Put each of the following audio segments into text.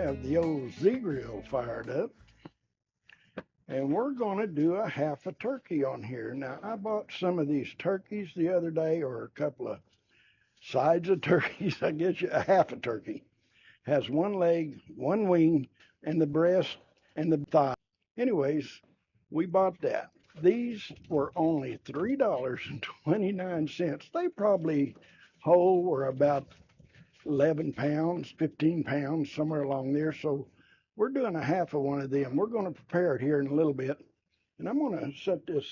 have the old Z-Grill fired up, and we're going to do a half a turkey on here. Now, I bought some of these turkeys the other day, or a couple of sides of turkeys, I guess, a half a turkey. Has one leg, one wing, and the breast and the thigh. Anyways, we bought that. These were only $3.29. They probably whole were about 11 pounds, 15 pounds, somewhere along there. So we're doing a half of one of them. We're going to prepare it here in a little bit. And I'm going to set this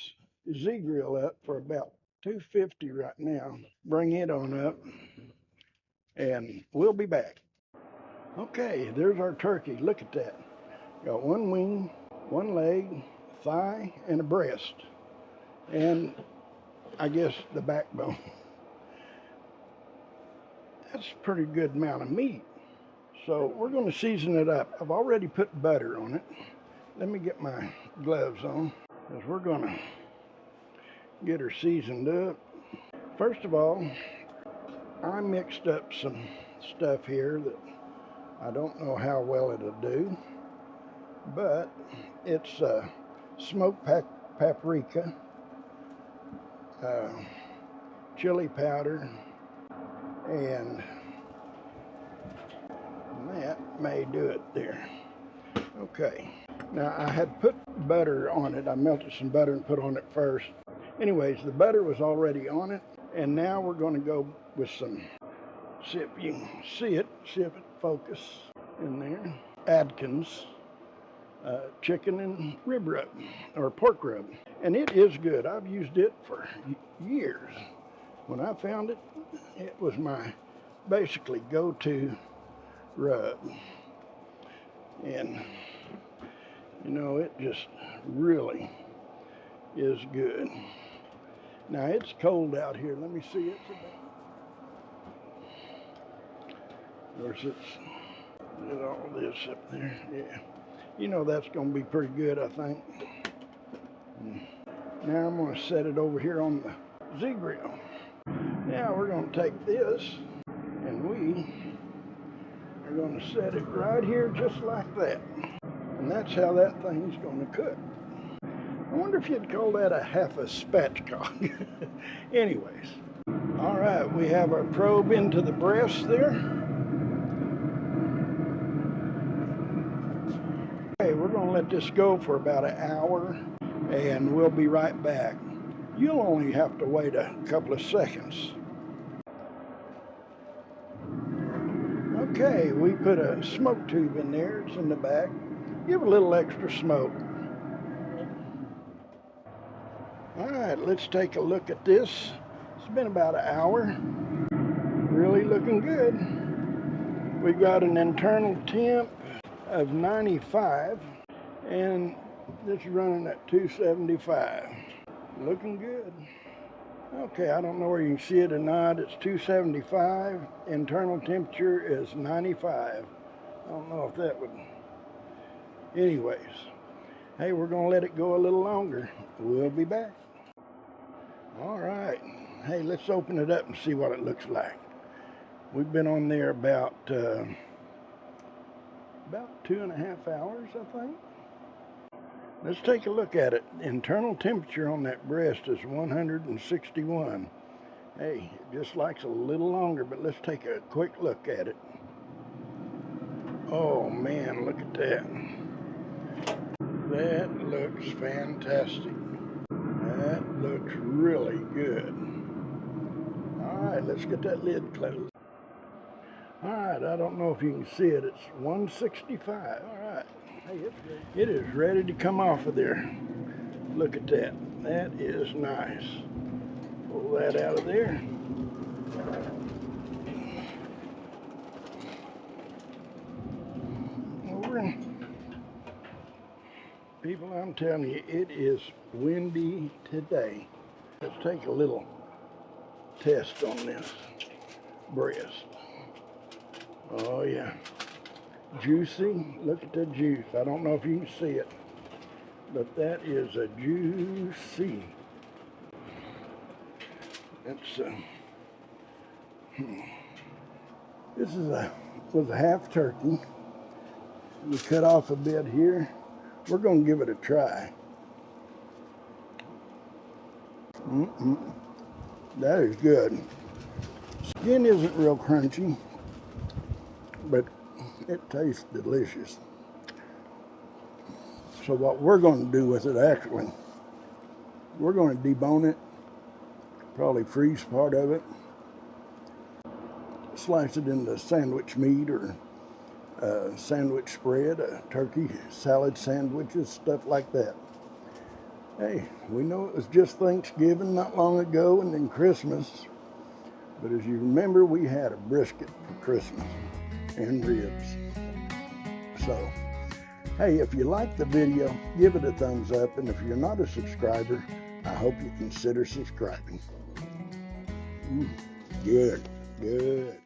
Z-Grill up for about 250 right now. Bring it on up, and we'll be back. Okay, there's our turkey. Look at that. Got one wing, one leg, thigh, and a breast. And I guess the backbone. That's a pretty good amount of meat. So we're going to season it up. I've already put butter on it. Let me get my gloves on, because we're going to get her seasoned up. First of all, I mixed up some stuff here that I don't know how well it'll do, but it's smoked paprika, chili powder, and that may do it there. Okay, now I had put butter on it. I melted some butter and put on it first. Anyways, the butter was already on it, and now we're going to go with some, see if you can see it focus in there, Atkins chicken and rib rub, or pork rub. And it is good. I've used it for years. When I found it, it was my basically go-to rub. And you know, it just really is good. Now it's cold out here. Let me see it. Of course, it's get all this up there. Yeah, you know that's going to be pretty good, I think. Now I'm going to set it over here on the Z-Grill. Now we're going to take this, and we are going to set it right here just like that. And that's how that thing's going to cook. I wonder if you'd call that a half a spatchcock. Anyways, all right, we have our probe into the breast there. Okay, we're going to let this go for about an hour, and we'll be right back. You'll only have to wait a couple of seconds. Okay, we put a smoke tube in there. It's in the back. Give it a little extra smoke. All right, let's take a look at this. It's been about an hour. Really looking good. We got an internal temp of 95, and this is running at 275. Looking good. Okay, I don't know where you can see it or not. It's 275. Internal temperature is 95. I don't know if that would... Anyways, hey, we're going to let it go a little longer. We'll be back. All right. Hey, let's open it up and see what it looks like. We've been on there about 2.5 hours, I think. Let's take a look at it. Internal temperature on that breast is 161. Hey, it just likes a little longer, but let's take a quick look at it. Oh man, look at that. That looks fantastic. That looks really good. All right, let's get that lid closed. All right, I don't know if you can see it. It's 165. All right. Hey, it is ready to come off of there. Look at that. That is nice. Pull that out of there. Over. People, I'm telling you, it is windy today. Let's take a little test on this breast. Oh yeah. Juicy. Look at the juice. I don't know if you can see it, but that is a juicy. It's this was a half turkey, We cut off a bit here. We're going to give it a try. That is good. Skin isn't real crunchy, but it tastes delicious. So what we're going to do with it, actually, we're going to debone it, probably freeze part of it, slice it into sandwich meat or sandwich spread, turkey salad sandwiches, stuff like that. Hey, we know it was just Thanksgiving not long ago and then Christmas, but as you remember, we had a brisket for Christmas and ribs. So, hey, if you like the video, give it a thumbs up, and if you're not a subscriber, I hope you consider subscribing. Good, good.